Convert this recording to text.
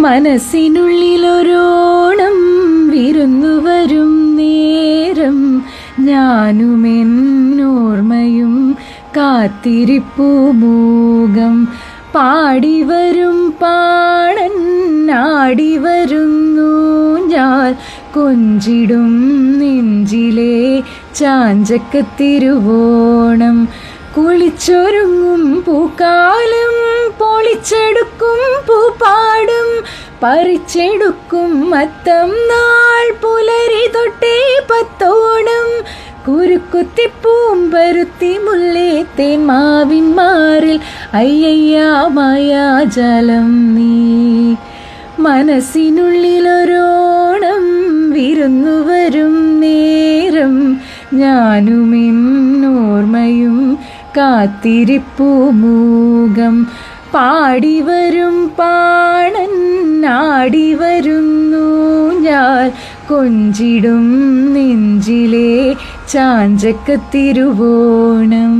മനസ്സിനുള്ളിലൊരോണം വിരുന്നു വരും നേരം ഞാനുമെന്നോർമ്മയും കാത്തിരിപ്പു മൂകം പാടിവരും പാടൻ ആടിവരുന്നു ഞാൻ കൊഞ്ചിടും നെഞ്ചിലെ ചാഞ്ചക്കത്തിരുവോണം കുളിച്ചൊരുങ്ങും പൂക്കാലം പൊളിച്ചെടുക്കും പൂപ്പാടും പറിച്ചെടുക്കും അത്തം നാൾ പുലരി തൊട്ടേ പത്തോണം കുരുക്കുത്തിപ്പൂമ്പരുത്തി മുല്ലേ തേന്മാവിൻ മാറിൽ അയ്യയ്യാ മായാജലം നീ മനസ്സിനുള്ളിലൊരോണം വിരുന്നു വരും നേരം ഞാനുമെന്നോർമ്മയും കാത്തിരിപ്പു മൂകം പാടിവരും പാണൻ ആടിവരുന്നു ഞാൻ കൊഞ്ചിടും നെഞ്ചിലെ ചാഞ്ചക്കത്തിരുവോണം.